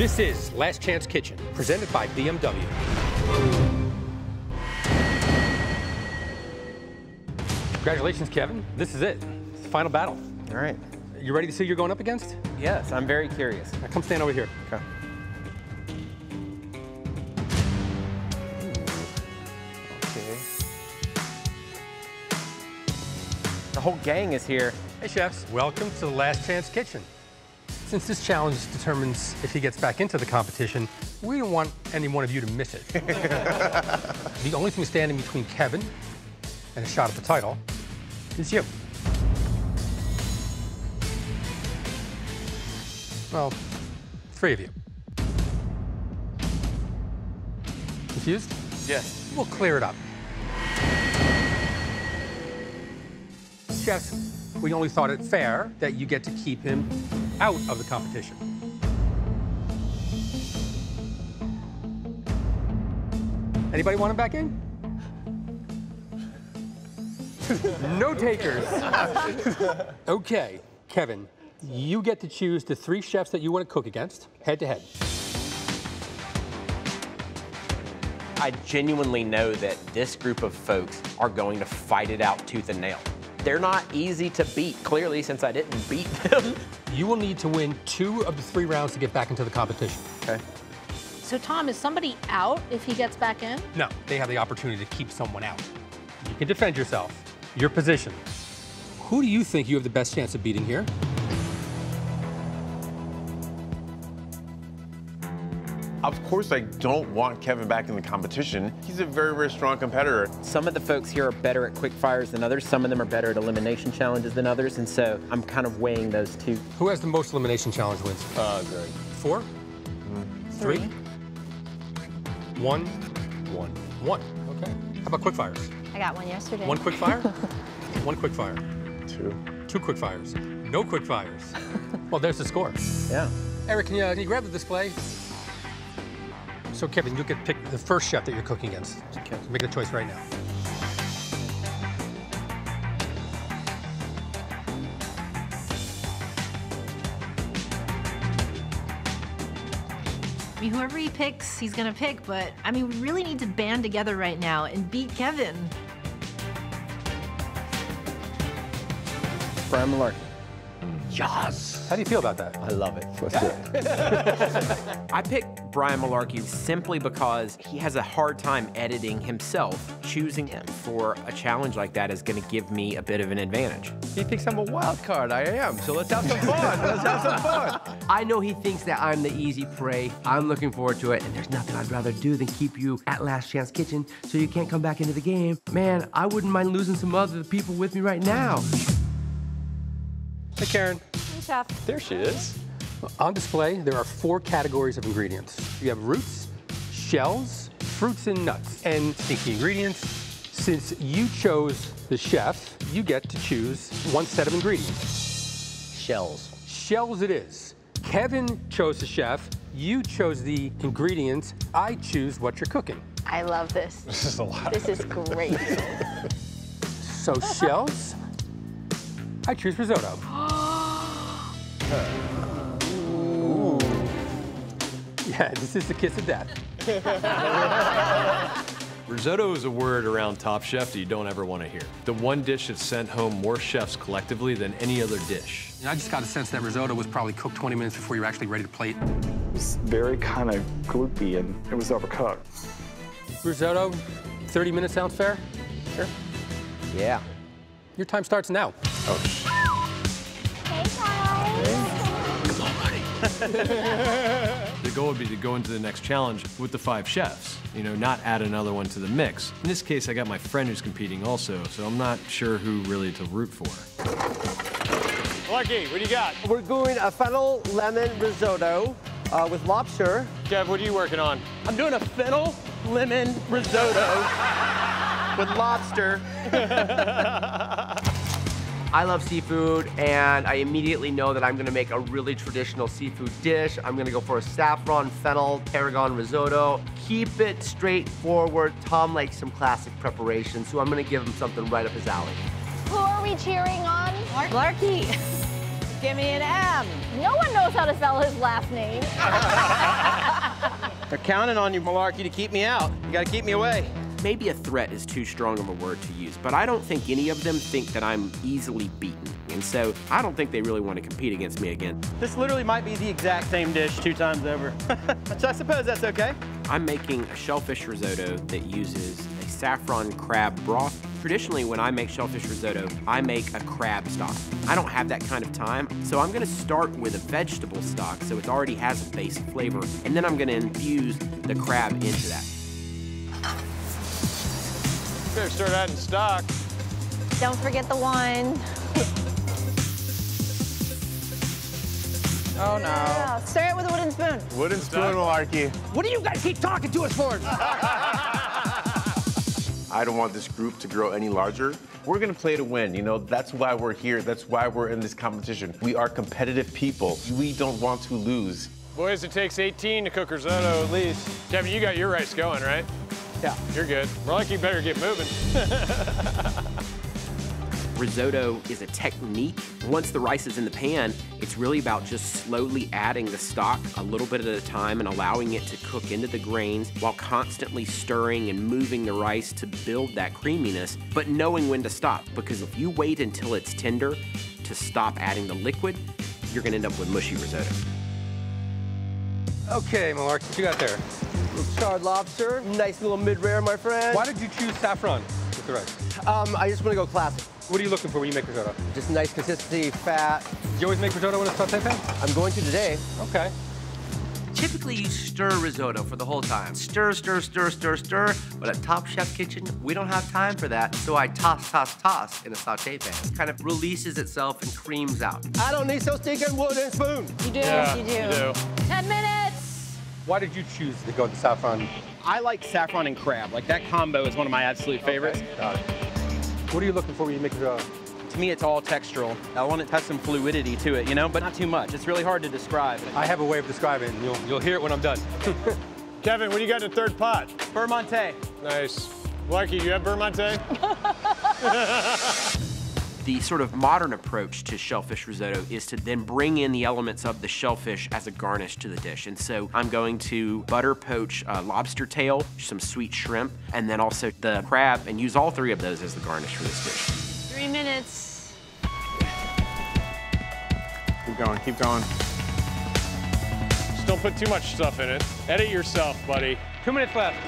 This is Last Chance Kitchen, presented by BMW. Congratulations, Kevin. This is it. It's the final battle. All right. You ready to see who you're going up against? Yes, I'm very curious. Now come stand over here. Okay. Okay. The whole gang is here. Hey, chefs. Welcome to the Last Chance Kitchen. Since this challenge determines if he gets back into the competition, we don't want any one of you to miss it. The only thing standing between Kevin and a shot at the title is you. Well, 3 of you. Confused? Yes. We'll clear it up. Chefs, we only thought it fair that you get to keep him out of the competition. Anybody want him back in? No takers. Okay, Kevin, you get to choose the 3 chefs that you want to cook against, head to head. I genuinely know that this group of folks are going to fight it out tooth and nail. They're not easy to beat, clearly, since I didn't beat them. You will need to win 2 of the 3 rounds to get back into the competition. Okay. So, Tom, is somebody out if he gets back in? No, they have the opportunity to keep someone out. You can defend yourself. Your position. Who do you think you have the best chance of beating here? Of course, I don't want Kevin back in the competition. He's a very, very strong competitor. Some of the folks here are better at quick fires than others. Some of them are better at elimination challenges than others, and so I'm kind of weighing those 2. Who has the most elimination challenge wins? Greg. 4? 3? 1? 1. Okay. How about quick fires? I got one yesterday. 1 quick fire? 1 quick fire. 2. 2 quick fires. No quick fires. Well, there's the score. Yeah. Eric, can you grab the display? So, Kevin, you get pick the first chef that you're cooking against. Okay. So make the choice right now. I mean, whoever he picks, he's gonna pick, but I mean, we really need to band together right now and beat Kevin. Brian Malarkey. Yes! How do you feel about that? I love it. Let's do it. I picked Brian Malarkey simply because he has a hard time editing himself. Choosing him for a challenge like that is gonna give me a bit of an advantage. He thinks I'm a wild card. I am. So let's have some fun. Let's have some fun. I know he thinks that I'm the easy prey. I'm looking forward to it, and there's nothing I'd rather do than keep you at Last Chance Kitchen so you can't come back into the game. Man, I wouldn't mind losing some other people with me right now. Hey, Karen. Hey, Chef. There she is. On display, there are 4 categories of ingredients. You have roots, shells, fruits, and nuts. And stinky ingredients. Since you chose the chef, you get to choose 1 set of ingredients. Shells. Shells it is. Kevin chose the chef. You chose the ingredients. I choose what you're cooking. I love this. This is a lot. This is great. So shells, I choose risotto. Ooh. Yeah, this is the kiss of death. Risotto is a word around Top Chef that you don't ever want to hear. The one dish that sent home more chefs collectively than any other dish. And I just got a sense that risotto was probably cooked 20 minutes before you were actually ready to plate. It was very kind of gloopy and it was overcooked. Risotto, 30 minutes sounds fair? Sure. Yeah. Your time starts now. Hey, guys. Come on, buddy. The goal would be to go into the next challenge with the 5 chefs. You know, not add another one to the mix. In this case, I got my friend who's competing also, so I'm not sure who really to root for. Malarkey, what do you got? We're doing a fennel lemon risotto with lobster. Kev, what are you working on? I'm doing a fennel lemon risotto with lobster. I love seafood, and I immediately know that I'm gonna make a really traditional seafood dish. I'm gonna go for a saffron, fennel, tarragon risotto. Keep it straightforward. Tom likes some classic preparation, so I'm gonna give him something right up his alley. Who are we cheering on? Malarkey. Give me an M. No one knows how to spell his last name. They're counting on you, Malarkey, to keep me out. You gotta keep me away. Maybe a threat is too strong of a word to use, but I don't think any of them think that I'm easily beaten. And so I don't think they really want to compete against me again. This literally might be the exact same dish 2 times over. So I suppose that's okay. I'm making a shellfish risotto that uses a saffron crab broth. Traditionally, when I make shellfish risotto, I make a crab stock. I don't have that kind of time, so I'm gonna start with a vegetable stock so it already has a base flavor, and then I'm gonna infuse the crab into that. Better start adding stock. Don't forget the wine. Oh, no. Yeah, stir it with a wooden spoon. Wooden spoon, Malarkey. What do you guys keep talking to us for? I don't want this group to grow any larger. We're gonna play to win, you know? That's why we're here. That's why we're in this competition. We are competitive people. We don't want to lose. Boys, it takes 18 to cook risotto at least. Kevin, you got your rice going, right? Yeah. You're good. Malarkey better get moving. Risotto is a technique. Once the rice is in the pan, it's really about just slowly adding the stock a little bit at a time and allowing it to cook into the grains while constantly stirring and moving the rice to build that creaminess, but knowing when to stop. Because if you wait until it's tender to stop adding the liquid, you're gonna end up with mushy risotto. Okay, Malarkey, what you got there? Charred lobster, nice little mid-rare, my friend. Why did you choose saffron with the rice? I just want to go classic. What are you looking for when you make risotto? Just nice consistency, fat. Do you always make risotto in a sauté pan? I'm going to today. Okay. Typically, you stir risotto for the whole time. Stir, stir, stir, stir, stir. But at Top Chef Kitchen, we don't have time for that, so I toss, toss, toss in a sauté pan. It kind of releases itself and creams out. I don't need so stinking wooden spoon. You do, Yeah, you do. you do. 10 minutes. Why did you choose to go with the saffron? I like saffron and crab. Like, that combo is one of my absolute favorites. Okay, got it. What are you looking for when you make risotto? To me, it's all textural. I want it to have some fluidity to it, you know, but not too much. It's really hard to describe. I have a way of describing it, and you'll hear it when I'm done. Kevin, what do you got in the third pot? Bermonte. Nice. Malarkey, you have Bermonte? The sort of modern approach to shellfish risotto is to then bring in the elements of the shellfish as a garnish to the dish. And so I'm going to butter poach lobster tail, some sweet shrimp, and then also the crab, and use all 3 of those as the garnish for this dish. 3 minutes. Keep going, keep going. Just don't put too much stuff in it. Edit yourself, buddy. 2 minutes left.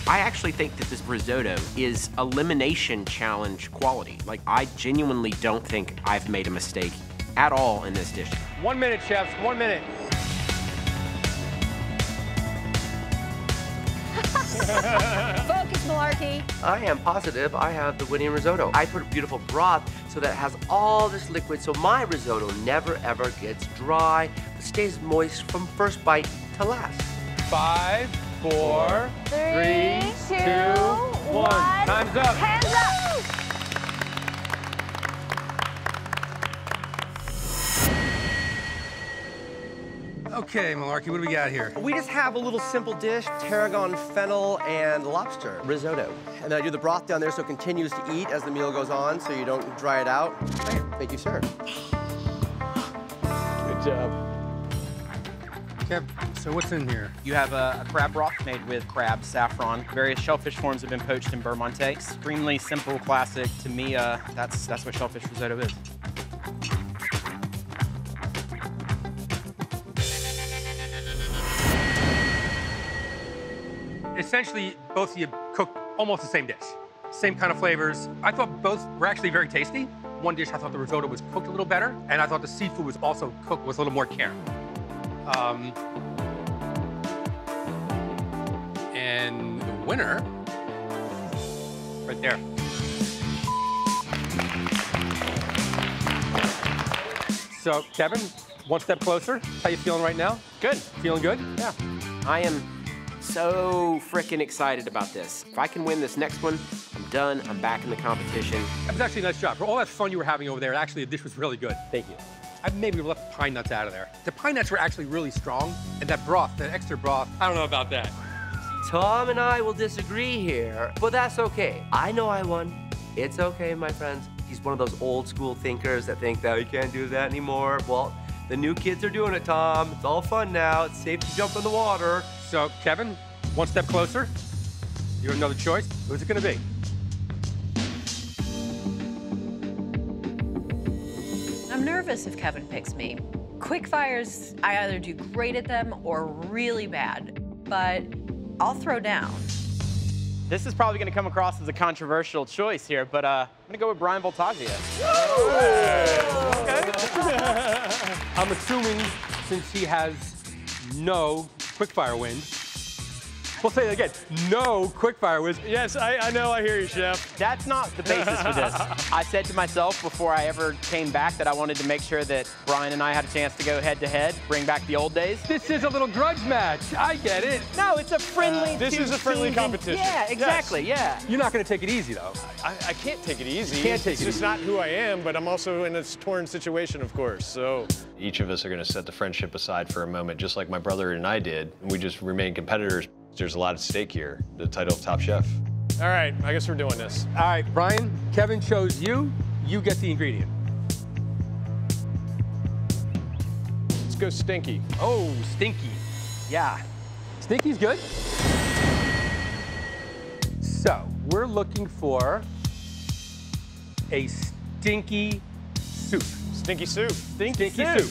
I actually think that this risotto is elimination challenge quality. Like, I genuinely don't think I've made a mistake at all in this dish. 1 minute, chefs, 1 minute. Focus, Malarkey. I am positive I have the winning risotto. I put a beautiful broth so that it has all this liquid, so my risotto never ever gets dry, but stays moist from first bite to last. 5, 4, 3, 2, 1. Time's up. Hands up. Okay, Malarkey, what do we got here? We just have a little simple dish, tarragon, fennel, and lobster risotto. And then I do the broth down there so it continues to eat as the meal goes on so you don't dry it out. Thank you, sir. Good job. Okay, so what's in here? You have a crab broth made with crab, saffron. Various shellfish forms have been poached in Bermonte. Extremely simple, classic. To me, that's what shellfish risotto is. Essentially, both of you cook almost the same dish. Same kind of flavors. I thought both were actually very tasty. One dish, I thought the risotto was cooked a little better, and I thought the seafood was also cooked with a little more care. And the winner, right there. So, Kevin, one step closer. How you feeling right now? Good. Feeling good? Yeah. I am so freaking excited about this. If I can win this next one, I'm done. I'm back in the competition. That was actually a nice job. For all that fun you were having over there, actually, the dish was really good. Thank you. I maybe left the pine nuts out of there. The pine nuts were actually really strong, and that broth, that extra broth, I don't know about that. Tom and I will disagree here, but that's okay. I know I won. It's okay, my friends. He's one of those old school thinkers that think that you can't do that anymore. Well, the new kids are doing it, Tom. It's all fun now. It's safe to jump in the water. So, Kevin, one step closer. You have another choice. Who's it going to be? I'm nervous if Kevin picks me. Quickfires, I either do great at them or really bad, but I'll throw down. This is probably going to come across as a controversial choice here, but I'm going to go with Brian Voltaggio. Okay. I'm assuming since he has no quickfire wins, we'll say it again, no quickfire wins. Yes, I know, I hear you, Chef. That's not the basis for this. I said to myself before I ever came back that I wanted to make sure that Brian and I had a chance to go head-to-head, bring back the old days. This is a little grudge match. I get it. No, it's a friendly This is a friendly competition. Yeah, exactly, yeah. You're not going to take it easy, though. I can't take it easy. You can't take it's it just easy. not who I am, but I'm also in a torn situation, of course, so. Each of us are going to set the friendship aside for a moment, just like my brother and I did, and we just remain competitors. There's a lot at stake here, the title of Top Chef. All right, I guess we're doing this. All right, Brian, Kevin chose you. You get the ingredient. Let's go stinky. Oh, stinky. Yeah. Stinky's good. So, we're looking for a stinky soup. Stinky soup. Stinky soup.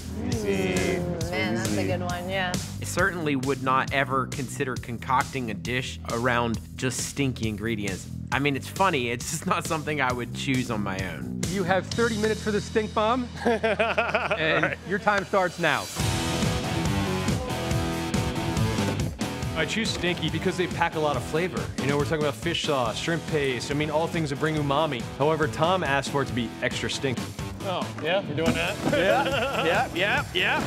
Man, that's a good one, yeah. I certainly would not ever consider concocting a dish around just stinky ingredients. I mean, it's funny, it's just not something I would choose on my own. You have 30 minutes for the stink bomb, and your time starts now. I choose stinky because they pack a lot of flavor. You know, we're talking about fish sauce, shrimp paste, I mean, all things that bring umami. However, Tom asked for it to be extra stinky. Oh, yeah, you're doing that? Yeah.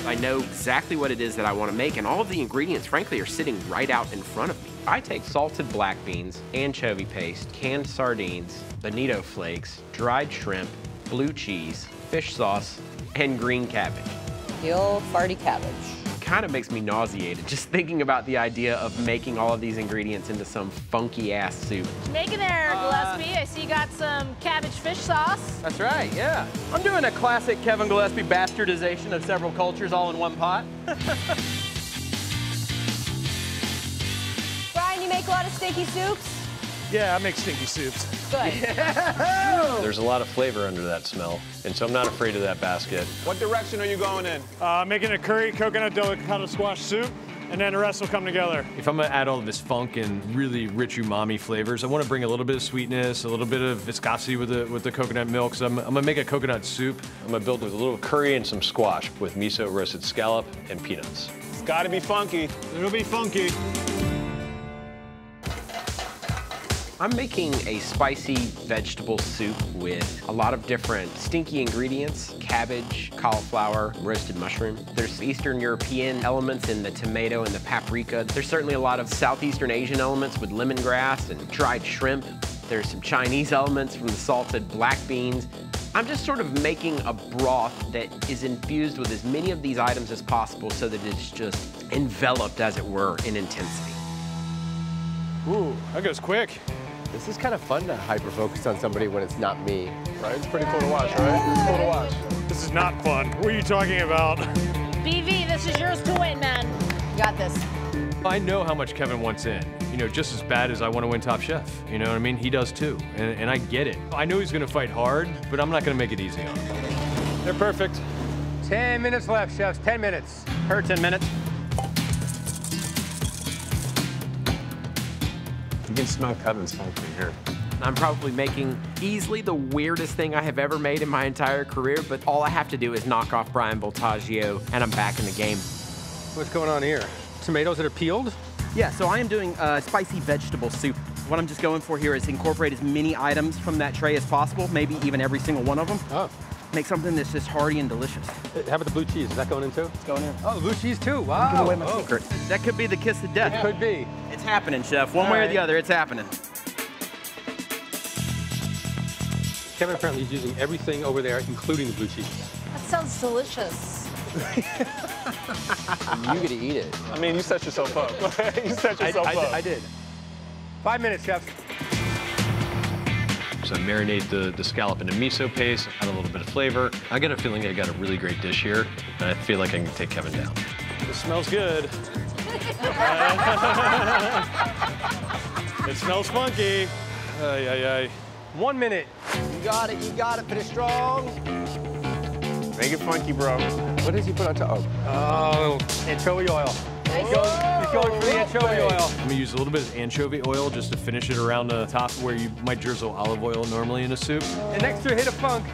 I know exactly what it is that I want to make, and all of the ingredients, frankly, are sitting right out in front of me. I take salted black beans, anchovy paste, canned sardines, bonito flakes, dried shrimp, blue cheese, fish sauce, and green cabbage. The old farty cabbage. Kind of makes me nauseated just thinking about the idea of making all of these ingredients into some funky ass soup. Making there, Gillespie. I see you got some cabbage fish sauce. That's right, yeah. I'm doing a classic Kevin Gillespie bastardization of several cultures all in one pot. Brian, you make a lot of stinky soups? Yeah, I make stinky soups. Good. There's a lot of flavor under that smell, and so I'm not afraid of that basket. What direction are you going in? Making a curry coconut Delicato squash soup, and then the rest will come together. If I'm gonna add all of this funk and really rich umami flavors, I want to bring a little bit of sweetness, a little bit of viscosity with the coconut milk. So I'm gonna make a coconut soup. I'm gonna build with a little curry and some squash with miso roasted scallop and peanuts. It's gotta be funky. It'll be funky. I'm making a spicy vegetable soup with a lot of different stinky ingredients, cabbage, cauliflower, roasted mushroom. There's Eastern European elements in the tomato and the paprika. There's certainly a lot of Southeastern Asian elements with lemongrass and dried shrimp. There's some Chinese elements from the salted black beans. I'm just sort of making a broth that is infused with as many of these items as possible so that it's just enveloped, as it were, in intensity. Ooh, that goes quick. This is kind of fun to hyper-focus on somebody when it's not me. Right? It's pretty cool to watch, right? It's cool to watch. This is not fun. What are you talking about? BV, this is yours to win, man. You got this. I know how much Kevin wants in. You know, just as bad as I want to win Top Chef. You know what I mean? He does too, and I get it. I know he's gonna fight hard, but I'm not gonna make it easy on him. They're perfect. 10 minutes left, chefs, 10 minutes. Per 10 minutes. You can smell Kevin's funk from here. I'm probably making easily the weirdest thing I have ever made in my entire career, but all I have to do is knock off Brian Voltaggio, and I'm back in the game. What's going on here? Tomatoes that are peeled? Yeah, so I am doing a spicy vegetable soup. What I'm just going for here is incorporate as many items from that tray as possible, maybe even every single one of them. Oh. Make something that's just hearty and delicious. How about the blue cheese? Is that going in too? It's going in. Oh, blue cheese too. Wow. Give away my secret. That could be the kiss of death. It could be. It's happening, Chef. One way or the other, it's happening. Kevin apparently is using everything over there, including the blue cheese. That sounds delicious. You get to eat it. I mean, you set yourself up. You set yourself up. I did. 5 minutes, chef. So I marinate the scallop in a miso paste, add a little bit of flavor. I get a feeling I got a really great dish here, and I feel like I can take Kevin down. It smells good. It smells funky. Ay, ay, ay. 1 minute. You got it, finish strong. Make it funky, bro. What does he put on top? Oh, anchovy oil. He's going for the anchovy oil. I'm gonna use a little bit of anchovy oil just to finish it around the top where you might drizzle olive oil normally in a soup. An extra hit of funk.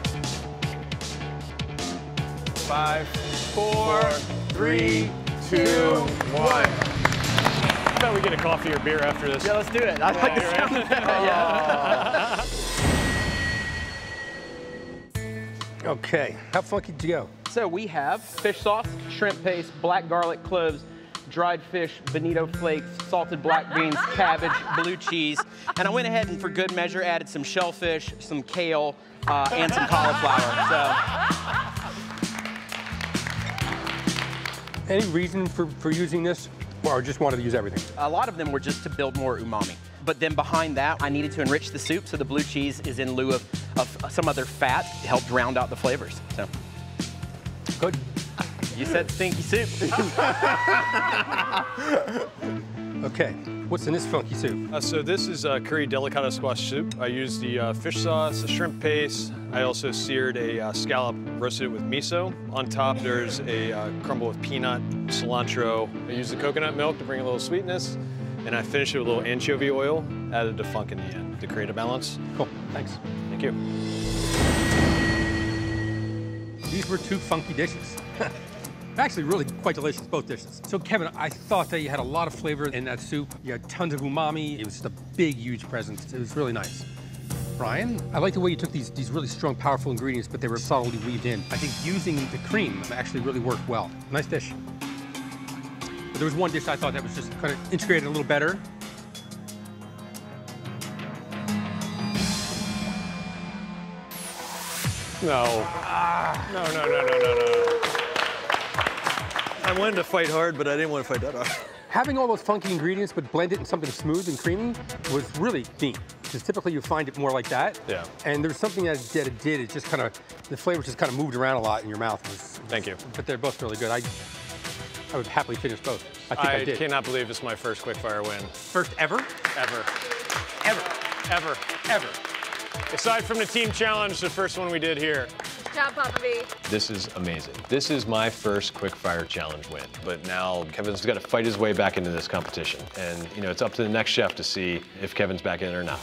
5, 4, 3, 2, 1. I thought we'd get a coffee or beer after this. Yeah, let's do it. I like the sound of that. Yeah. Okay, how funky did you go? So we have fish sauce, shrimp paste, black garlic cloves, dried fish, bonito flakes, salted black beans, cabbage, blue cheese. And I went ahead and for good measure added some shellfish, some kale, and some cauliflower. Any reason for using this, or just wanted to use everything? A lot of them were just to build more umami. But then behind that, I needed to enrich the soup, so the blue cheese is in lieu of some other fat to help round out the flavors. So, good. You said stinky soup. Okay, what's in this funky soup? So this is curry Delicato squash soup. I used the fish sauce, the shrimp paste. I also seared a scallop, roasted it with miso. On top, there's a crumble of peanut, cilantro. I used the coconut milk to bring a little sweetness. And I finished it with a little anchovy oil, added the funk in the end to create a balance. Cool, thanks. Thank you. These were two funky dishes. Actually, really quite delicious, both dishes. So, Kevin, I thought that you had a lot of flavor in that soup. You had tons of umami. It was just a big, huge presence. It was really nice. Brian, I like the way you took these really strong, powerful ingredients, but they were subtly weaved in. I think using the cream actually really worked well. Nice dish. But there was one dish I thought that was just kind of integrated a little better. No. No. I wanted to fight hard, but I didn't want to fight that hard. Having all those funky ingredients but blend it in something smooth and creamy was really neat. Because typically you find it more like that. Yeah. And there's something that it did. It just kind of, the flavor just kind of moved around a lot in your mouth. Thank you. But they're both really good. I would happily finish both. I think I did. Cannot believe it's my first quickfire win. First ever? Ever. Ever. Ever. Aside from the team challenge, the first one we did here. Good job, Papa B. This is amazing. This is my first quickfire challenge win. But now Kevin's got to fight his way back into this competition. And, you know, it's up to the next chef to see if Kevin's back in or not.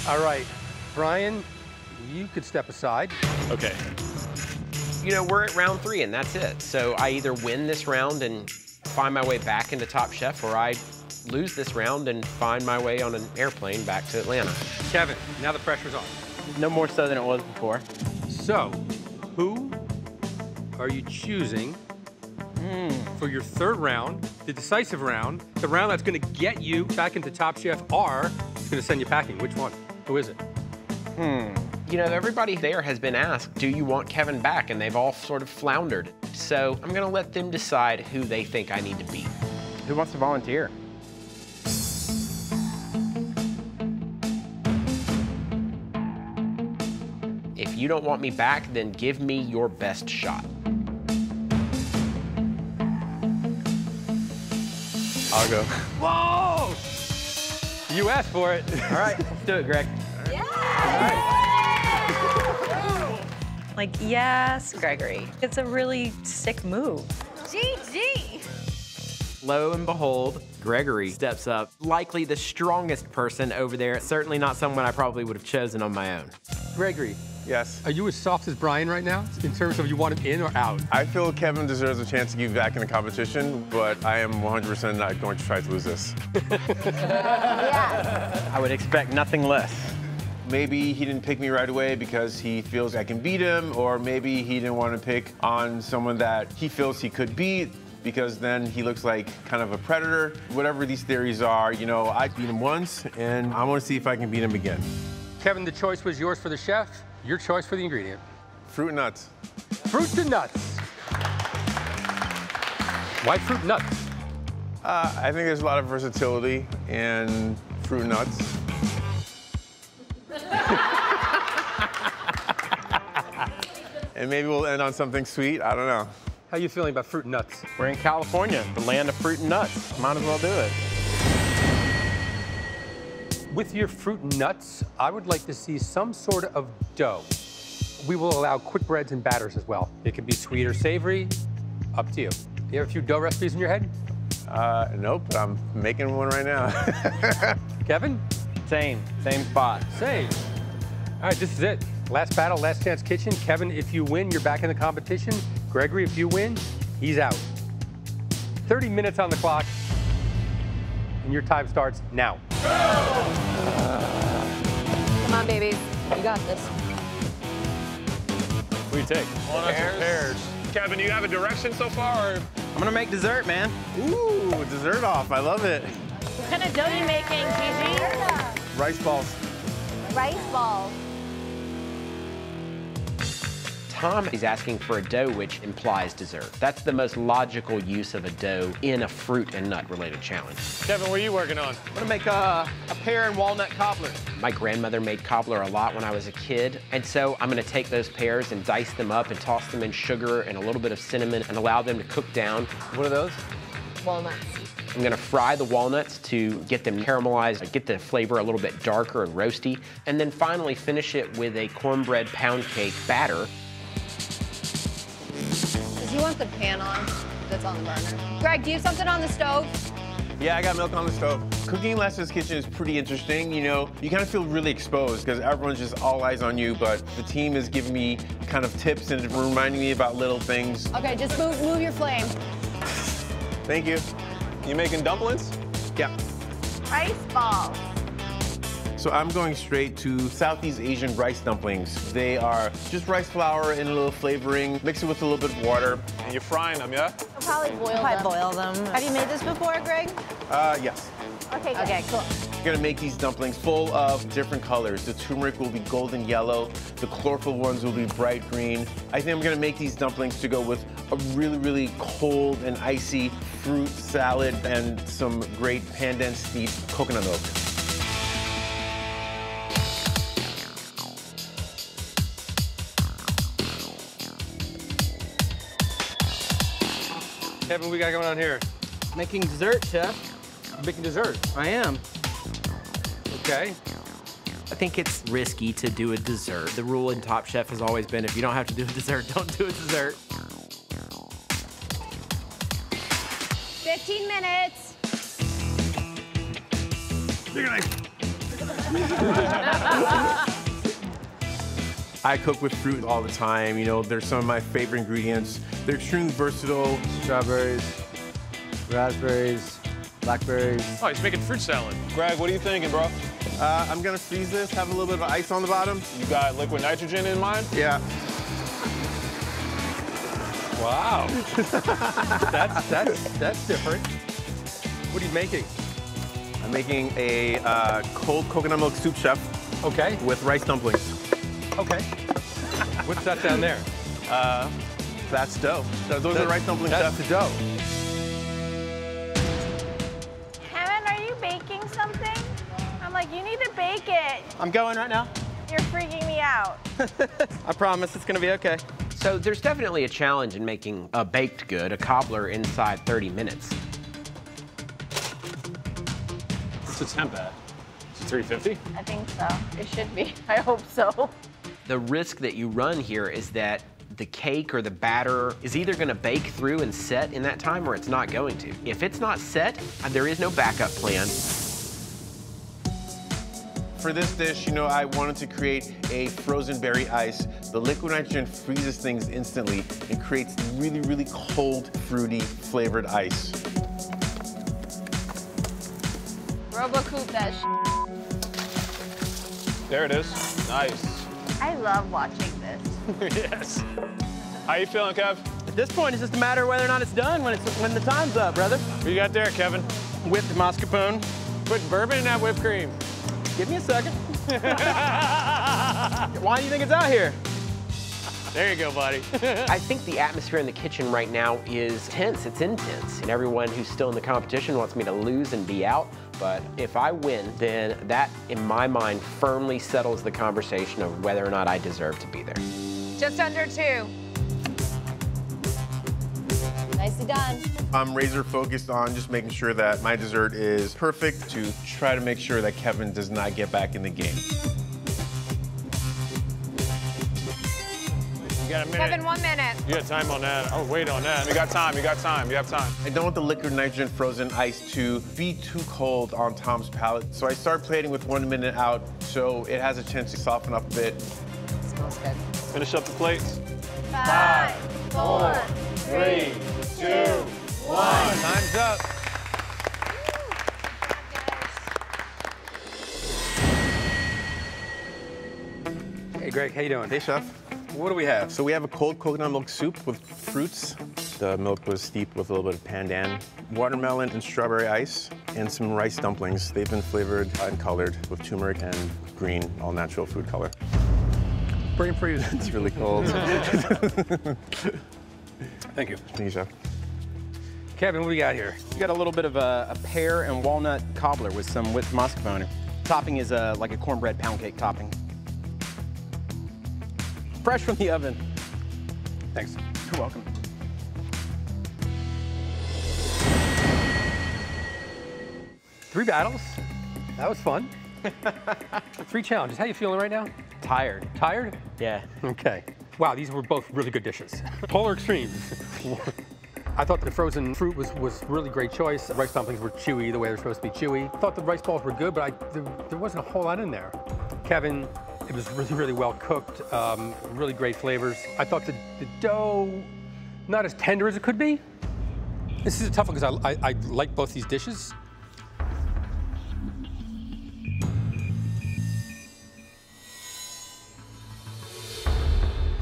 All right. Brian, you could step aside. Okay. You know, we're at round 3 and that's it. So I either win this round and find my way back into Top Chef, or I lose this round and find my way on an airplane back to Atlanta. Kevin, now the pressure's on. No more so than it was before. So, who are you choosing for your third round, the decisive round, the round that's going to get you back into Top Chef, or it's going to send you packing? Which one? Who is it? You know, everybody there has been asked, do you want Kevin back? And they've all sort of floundered. So I'm going to let them decide who they think I need to beat. Who wants to volunteer? If you don't want me back, then give me your best shot. I'll go. Whoa! You asked for it. All right, let's do it, Greg. Like, yes, Gregory. It's a really sick move. GG. Lo and behold, Gregory steps up. Likely the strongest person over there. Certainly not someone I probably would have chosen on my own. Gregory. Yes. Are you as soft as Brian right now in terms of you want him in or out? I feel Kevin deserves a chance to get back in the competition, but I am 100% not going to try to lose this. I would expect nothing less. Maybe he didn't pick me right away because he feels I can beat him, or maybe he didn't want to pick on someone that he feels he could beat because then he looks like kind of a predator. Whatever these theories are, you know, I beat him once, and I want to see if I can beat him again. Kevin, the choice was yours for the chef. Your choice for the ingredient. Fruit and nuts. Fruits and nuts. Why fruit and nuts? I think there's a lot of versatility in fruit and nuts. And maybe we'll end on something sweet. I don't know. How you feeling about fruit and nuts? We're in California, the land of fruit and nuts. Might as well do it. With your fruit and nuts, I would like to see some sort of dough. We will allow quick breads and batters as well. It can be sweet or savory, up to you. You have a few dough recipes in your head? Nope, but I'm making one right now. Kevin? Same spot. Same. All right, this is it. Last battle, last chance kitchen. Kevin, if you win, you're back in the competition. Gregory, if you win, he's out. 30 minutes on the clock, and your time starts now. Come on, babies. You got this. What do you take? Walnuts and pears. Kevin, do you have a direction so far? Or? I'm gonna make dessert, man. Ooh, dessert off. I love it. What kind of dough are you making, Gigi? Rice balls. Rice balls. Tom is asking for a dough which implies dessert. That's the most logical use of a dough in a fruit and nut related challenge. Kevin, what are you working on? I'm gonna make a pear and walnut cobbler. My grandmother made cobbler a lot when I was a kid, and so I'm gonna take those pears and dice them up and toss them in sugar and a little bit of cinnamon and allow them to cook down. What are those? Walnuts. I'm gonna fry the walnuts to get them caramelized, get the flavor a little bit darker and roasty, and then finally finish it with a cornbread pound cake batter. Does he want the pan on that's on the burner? Greg, do you have something on the stove? Yeah, I got milk on the stove. Cooking in Last Chance Kitchen is pretty interesting. You know, you kind of feel really exposed because everyone's just all eyes on you, but the team is giving me kind of tips and reminding me about little things. Okay, just move your flame. Thank you. You making dumplings? Yeah. Rice balls. So I'm going straight to Southeast Asian rice dumplings. They are just rice flour and a little flavoring, mix it with a little bit of water. And you're frying them, yeah? I'll probably boil them. Have you made this before, Greg? Yes. Okay, good. Okay, cool. I'm gonna make these dumplings full of different colors. The turmeric will be golden yellow. The chlorophyll ones will be bright green. I think I'm gonna make these dumplings to go with a really, really cold and icy fruit salad and some great pandan steeped coconut milk. Kevin, we got going on here? Making dessert, chef. Making dessert? I am. Okay. I think it's risky to do a dessert. The rule in Top Chef has always been if you don't have to do a dessert, don't do a dessert. 15 minutes. I cook with fruit all the time. You know, they're some of my favorite ingredients. They're extremely versatile. Strawberries, raspberries, blackberries. Oh, he's making fruit salad. Greg, what are you thinking, bro? I'm gonna freeze this, have a little bit of ice on the bottom. You got liquid nitrogen in mind? Yeah. Wow. that's different. What are you making? I'm making a cold coconut milk soup, chef. Okay. With rice dumplings. Okay. What's that down there? That's dough. Those are rice dumplings, That's chef. the dough. Kevin, are you baking something? I'm like, you need to bake it. I'm going right now. You're freaking me out. I promise it's gonna be okay. So there's definitely a challenge in making a baked good, a cobbler, inside 30 minutes. What's the temp at? Is it 350? I think so. It should be. I hope so. The risk that you run here is that the cake or the batter is either gonna bake through and set in that time or it's not going to. If it's not set, there is no backup plan. For this dish, you know, I wanted to create a frozen berry ice. The liquid nitrogen freezes things instantly and creates really, really cold, fruity, flavored ice. Robocoop that There it is. Nice. I love watching this. Yes. How you feeling, Kev? At this point, it's just a matter of whether or not it's done when the time's up, brother. What you got there, Kevin? Whipped mascarpone. Put bourbon in that whipped cream. Give me a second. Why do you think it's out here? There you go, buddy. I think the atmosphere in the kitchen right now is tense. It's intense. And everyone who's still in the competition wants me to lose and be out. But if I win, then that, in my mind, firmly settles the conversation of whether or not I deserve to be there. Just under 2. Nicely done. I'm razor focused on just making sure that my dessert is perfect to try to make sure that Kevin does not get back in the game. You got a minute. Kevin, 1 minute. You got time on that. I'll wait on that. You got time, you got time, you have time. I don't want the liquid nitrogen frozen ice to be too cold on Tom's palate, so I start plating with 1 minute out so it has a chance to soften up a bit. Smells good. Finish up the plates. 5, 4, 3, 2, 1. Time's up. Hey, Greg, how you doing? Hey, Chef. What do we have? So we have a cold coconut milk soup with fruits. The milk was steeped with a little bit of pandan, watermelon and strawberry ice, and some rice dumplings. They've been flavored and colored with turmeric and green, all natural food color. Bring it for you. It's really cold. Thank you. Thank you, Chef. Kevin, what do we got here? You got a little bit of a pear and walnut cobbler with some whipped mascarpone. Topping is like a cornbread pound cake topping. Fresh from the oven. Thanks. You're welcome. Three battles. That was fun. 3 challenges. How you feeling right now? Tired. Tired? Yeah. Okay. Wow, these were both really good dishes. Polar extremes. I thought the frozen fruit was really great choice. The rice dumplings were chewy the way they're supposed to be chewy. I thought the rice balls were good, but there wasn't a whole lot in there. Kevin, it was really, really well cooked. Really great flavors. I thought the dough, not as tender as it could be. This is a tough one because I like both these dishes.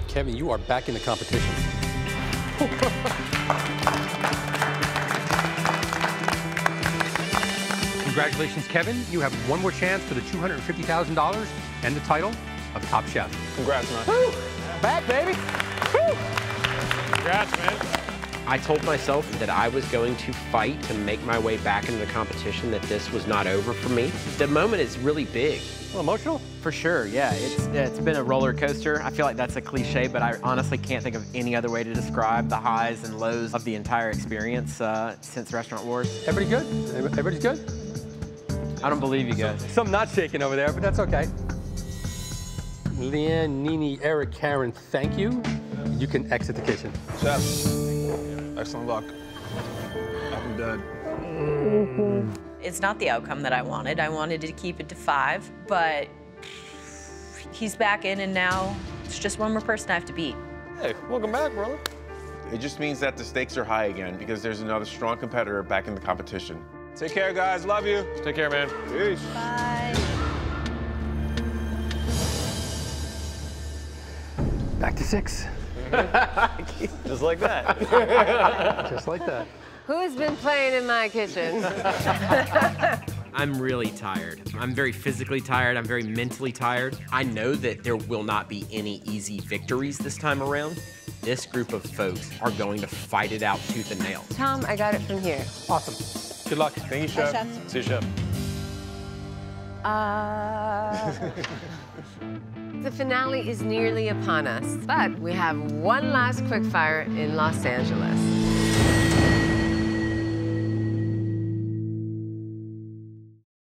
Kevin, you are back in the competition. Congratulations, Kevin. You have one more chance for the $250,000 and the title of Top Chef. Congrats, man. Woo! Back, baby. Woo! Congrats, man. I told myself that I was going to fight to make my way back into the competition, that this was not over for me. The moment is really big. A little emotional? For sure, yeah. It's been a roller coaster. I feel like that's a cliche, but I honestly can't think of any other way to describe the highs and lows of the entire experience since Restaurant Wars. Everybody good? Everybody's good? I don't believe you guys. Some not shaking over there, but that's okay. Leanne, Nini, Eric, Karen, thank you. You can exit the kitchen. Chef, excellent luck. I'm dead. It's not the outcome that I wanted. I wanted to keep it to 5, but he's back in, and now it's just one more person I have to beat. Hey, welcome back, brother. It just means that the stakes are high again because there's another strong competitor back in the competition. Take care, guys. Love you. Take care, man. Peace. Bye. Back to 6. Just like that. Just like that. Who's been playing in my kitchen? I'm really tired. I'm very physically tired. I'm very mentally tired. I know that there will not be any easy victories this time around. This group of folks are going to fight it out tooth and nail. Tom, I got it from here. Awesome. Good luck. Thank you, Chef. See you, Chef. The finale is nearly upon us, but we have one last quickfire in Los Angeles.